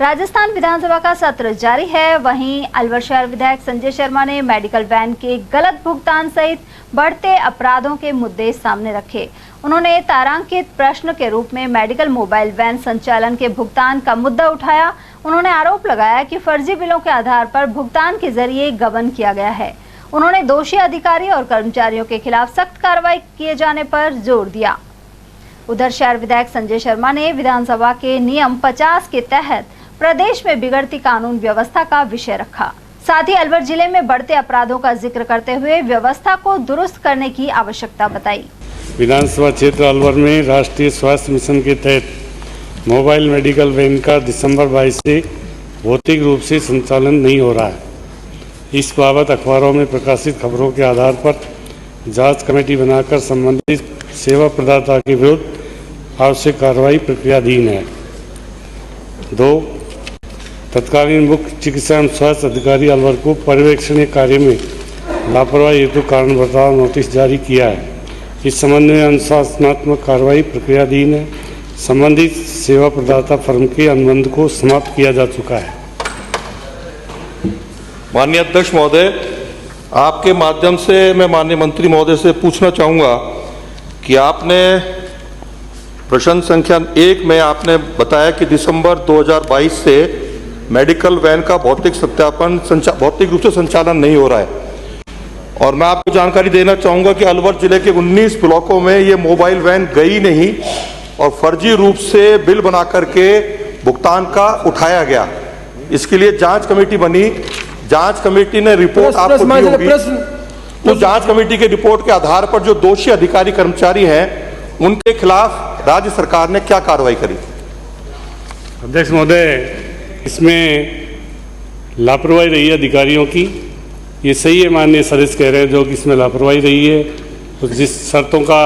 राजस्थान विधानसभा का सत्र जारी है। वहीं अलवर शहर विधायक संजय शर्मा ने मेडिकल वैन के गलत भुगतान सहित बढ़ते अपराधों के मुद्दे सामने रखे। उन्होंने तारांकित प्रश्न के रूप में मेडिकल मोबाइल वैन संचालन के भुगतान का मुद्दा उठाया। उन्होंने आरोप लगाया कि फर्जी बिलों के आधार पर भुगतान के जरिए गबन किया गया है। उन्होंने दोषी अधिकारी और कर्मचारियों के खिलाफ सख्त कार्रवाई किए जाने पर जोर दिया। उधर शहर विधायक संजय शर्मा ने विधानसभा के नियम 50 के तहत प्रदेश में बिगड़ती कानून व्यवस्था का विषय रखा। साथ ही अलवर जिले में बढ़ते अपराधों का जिक्र करते हुए व्यवस्था को दुरुस्त करने की आवश्यकता बताई। विधानसभा क्षेत्र अलवर में राष्ट्रीय स्वास्थ्य मिशन के तहत मोबाइल मेडिकल वैन का दिसंबर 22 से भौतिक रूप से संचालन नहीं हो रहा है। इस बाबत अखबारों में प्रकाशित खबरों के आधार पर जांच कमेटी बनाकर संबंधित सेवा प्रदाता के विरुद्ध आवश्यक कार्रवाई प्रक्रियाधीन है। 2. तत्कालीन मुख्य चिकित्सा एवं स्वास्थ्य अधिकारी अलवर को पर्यवेक्षण कार्य में लापरवाही हेतु कारण बताओ नोटिस जारी किया है। इस संबंध में अनुशासनात्मक कार्रवाई प्रक्रियाधीन है। संबंधित सेवा प्रदाता फर्म के अनुबंध को समाप्त किया जा चुका है। माननीय अध्यक्ष महोदय, आपके माध्यम से मैं माननीय मंत्री महोदय से पूछना चाहूँगा कि आपने प्रश्न संख्या 1 में आपने बताया कि दिसंबर 2022 से मेडिकल वैन का भौतिक सत्यापन भौतिक रूप से संचालन नहीं हो रहा है, और मैं आपको जानकारी देना चाहूँगा कि अलवर जिले के 19 ब्लॉकों में ये मोबाइल वैन गई नहीं और फर्जी रूप से बिल बना करके भुगतान का उठाया गया। इसके लिए जांच कमेटी बनी। जांच कमेटी ने रिपोर्ट आपको दी होगी। तो जांच कमेटी के रिपोर्ट के आधार पर जो दोषी अधिकारी कर्मचारी हैं उनके खिलाफ राज्य सरकार ने क्या कार्रवाई करी? अध्यक्ष महोदय, इसमें लापरवाही रही है अधिकारियों की, ये सही है। माननीय सदस्य कह रहे हैं जो कि इसमें लापरवाही रही है, तो जिस शर्तों का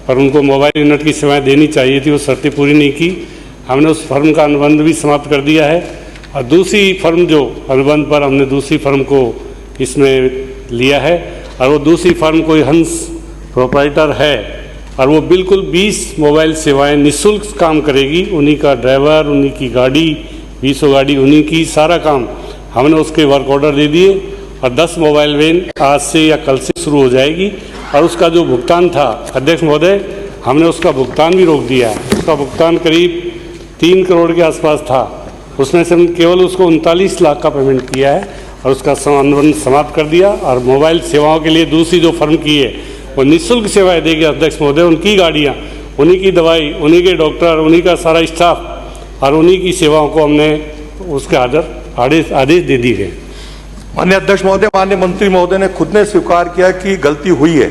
पर उनको मोबाइल यूनिट की सेवाएं देनी चाहिए थी वो शर्तें पूरी नहीं की। हमने उस फर्म का अनुबंध भी समाप्त कर दिया है और दूसरी फर्म जो अनुबंध पर हमने दूसरी फर्म को इसमें लिया है और वो दूसरी फर्म कोई हंस प्रोप्राइटर है और वो बिल्कुल 20 मोबाइल सेवाएं निःशुल्क काम करेगी। उन्हीं का ड्राइवर, उन्हीं की गाड़ी, 20 गाड़ी उन्हीं की, सारा काम हमने उसके वर्क ऑर्डर दे दिए और 10 मोबाइल वैन आज से या कल से शुरू हो जाएगी। और उसका जो भुगतान था अध्यक्ष महोदय, हमने उसका भुगतान भी रोक दिया है। उसका भुगतान करीब 3 करोड़ के आसपास था, उसमें से हमने केवल उसको 39 लाख का पेमेंट किया है और उसका अनुबंध समाप्त कर दिया। और मोबाइल सेवाओं के लिए दूसरी जो फर्म की है वो निःशुल्क सेवाएं देगी अध्यक्ष महोदय। उनकी गाड़ियाँ, उन्हीं की दवाई, उन्हीं के डॉक्टर, उन्हीं का सारा स्टाफ और उन्हीं की सेवाओं को हमने उसके आदेश दे दिए गए। माननीय अध्यक्ष महोदय, माननीय मंत्री महोदय ने खुद ने स्वीकार किया कि गलती हुई है,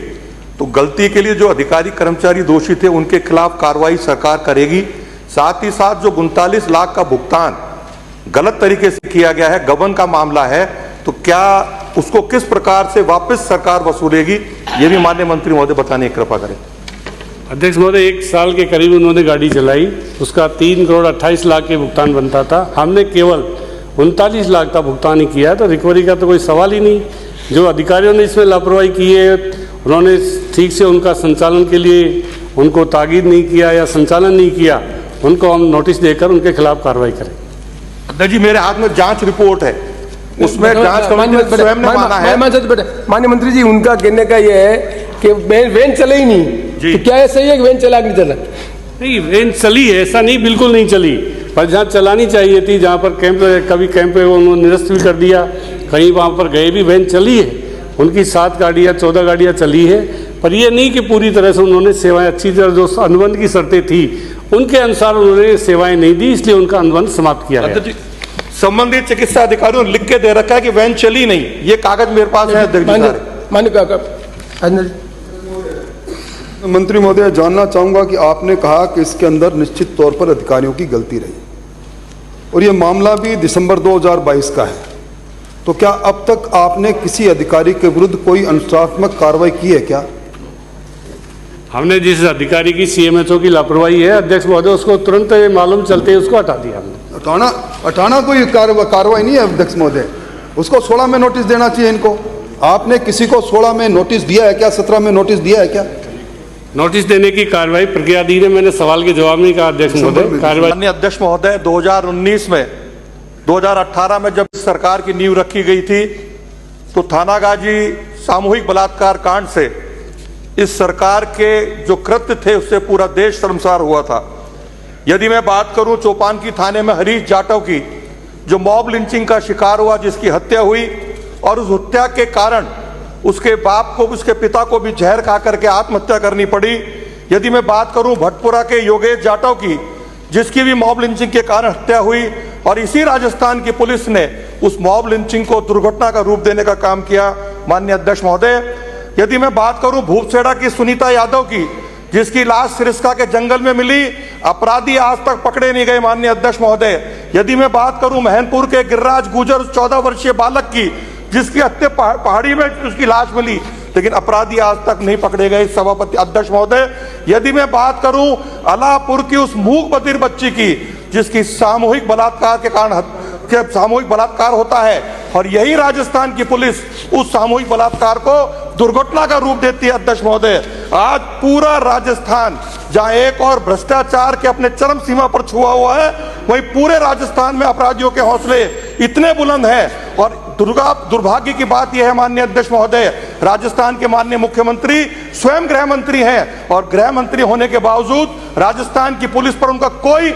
तो गलती के लिए जो अधिकारी कर्मचारी दोषी थे उनके खिलाफ कार्रवाई सरकार करेगी। साथ ही साथ जो 39 लाख का भुगतान गलत तरीके से किया गया है, गबन का मामला है, तो क्या उसको किस प्रकार से वापस सरकार वसूलेगी, ये भी माननीय मंत्री महोदय बताने की कृपा करें। अध्यक्ष महोदय, 1 साल के करीब उन्होंने गाड़ी चलाई, उसका 3 करोड़ 28 लाख के भुगतान बनता था। हमने केवल 39 लाख का भुगतान ही किया, तो रिकवरी का तो कोई सवाल ही नहीं। जो अधिकारियों ने इसमें लापरवाही की है, उन्होंने ठीक से उनका संचालन के लिए उनको ताकीद नहीं किया या संचालन नहीं किया, उनको हम नोटिस देकर उनके खिलाफ कार्रवाई करें। अध्यक्ष जी, मेरे हाथ में जांच रिपोर्ट है, उसमें जांच कमेटी ने स्वयं ने माना है। माननीय मंत्री जी, उनका कहने का ये है कि वैन चले ही नहीं, तो क्या ऐसा ही है कि वैन चला नहीं चला? नहीं, वैन चली है, ऐसा नहीं, बिल्कुल नहीं चली, पर जहाँ चलानी चाहिए थी, जहाँ पर कैंप, कभी कैंप उन्होंने निरस्त भी कर दिया, कहीं वहाँ पर गए भी, वैन चली है। उनकी 7 गाड़ियाँ 14 गाड़ियाँ चली है, पर ये नहीं कि पूरी तरह से उन्होंने सेवाएं अच्छी तरह जो अनुबंध की शर्तें थी उनके अनुसार उन्होंने सेवाएं नहीं दी, इसलिए उनका अनुबंध समाप्त किया गया। संबंधित चिकित्सा अधिकारियों ने लिख के दे रखा है कि वैन चली नहीं, ये कागज मेरे पास है। मंत्री महोदय, जानना चाहूंगा कि आपने कहा कि इसके अंदर निश्चित तौर पर अधिकारियों की गलती रही और ये मामला भी दिसंबर 2022 का है, तो क्या अब तक आपने किसी अधिकारी के विरुद्ध कोई अनुशासनात्मक कार्रवाई की है क्या? हमने जिस अधिकारी की सीएमएचओ की लापरवाही है अध्यक्ष महोदय, उसको तुरंत मालूम चलते उसको हटा दिया हमने। हटाना कोई कार्रवाई नहीं है अध्यक्ष महोदय, उसको 16 में नोटिस देना चाहिए इनको। आपने किसी को 16 में नोटिस दिया है क्या? 17 में नोटिस दिया है क्या? नोटिस देने की कार्रवाई प्रक्रियाधीन है। मैंने सवाल के जवाब नहीं कहा अध्यक्ष महोदय। माननीय अध्यक्ष महोदय, 2019 में 2018 में जब सरकार की नींव रखी गई थी तो थानागाजी सामूहिक बलात्कार कांड से इस सरकार के जो कृत्य थे उससे पूरा देश शर्मसार हुआ था। यदि मैं बात करूं चौपानकी थाने में हरीश जाटव की, जो मॉब लिंचिंग का शिकार हुआ, जिसकी हत्या हुई और उस हत्या के कारण उसके बाप को, उसके पिता को भी जहर खा करके आत्महत्या करनी पड़ी। यदि मैं बात करूं भटपुरा के योगेश जाटव की, जिसकी भी मॉब लिंचिंग के कारण हत्या हुई और इसी राजस्थान की पुलिस ने उस मॉब लिंचिंग को दुर्घटना का रूप देने का काम किया। माननीय अध्यक्ष महोदय, यदि मैं बात करूं भूपसेड़ा की सुनीता यादव की, जिसकी लाश सिरस्का के जंगल में मिली, अपराधी आज तक पकड़े नहीं गए। माननीय अध्यक्ष महोदय, यदि मैं बात करूं महनपुर के गिरिराज गुजर 14 वर्षीय बालक की, जिसकी हत्या पहाड़ी में उसकी लाश मिली, लेकिन अपराधी आज तक नहीं पकड़े गए। सभापति अध्यक्ष महोदय, यदि मैं बात करूं अलापुर की उस मूक बधिर बच्ची की, जिसकी सामूहिक बलात्कार के कारण सामूहिक बलात्कार होता है और यही राजस्थान की पुलिस उस सामूहिक बलात्कार को दुर्घटना का रूप देती है। अध्यक्ष महोदय, आज पूरा राजस्थान जहां एक और भ्रष्टाचार के अपने चरम सीमा पर छुआ हुआ है, वहीं पूरे राजस्थान में अपराधियों के हौसले इतने बुलंद हैं। और दुर्भाग्य की बात यह है माननीय अध्यक्ष महोदय, राजस्थान के माननीय मुख्यमंत्री स्वयं गृह मंत्री हैं और गृह मंत्री होने के बावजूद राजस्थान की पुलिस पर उनका कोई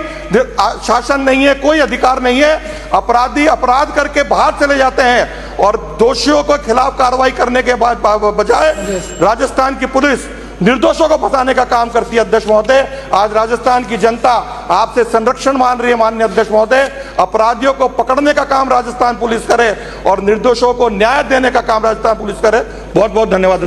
शासन नहीं है, कोई अधिकार नहीं है। अपराधी अपराध करके बाहर चले जाते हैं और दोषियों के खिलाफ कार्रवाई करने के बाद बजाय राजस्थान की पुलिस निर्दोषों को फंसाने का काम करती है। अध्यक्ष महोदय, आज राजस्थान की जनता आपसे संरक्षण मान रही है। माननीय अध्यक्ष महोदय, अपराधियों को पकड़ने का काम राजस्थान पुलिस करे और निर्दोषों को न्याय देने का काम राजस्थान पुलिस करे। बहुत बहुत धन्यवाद।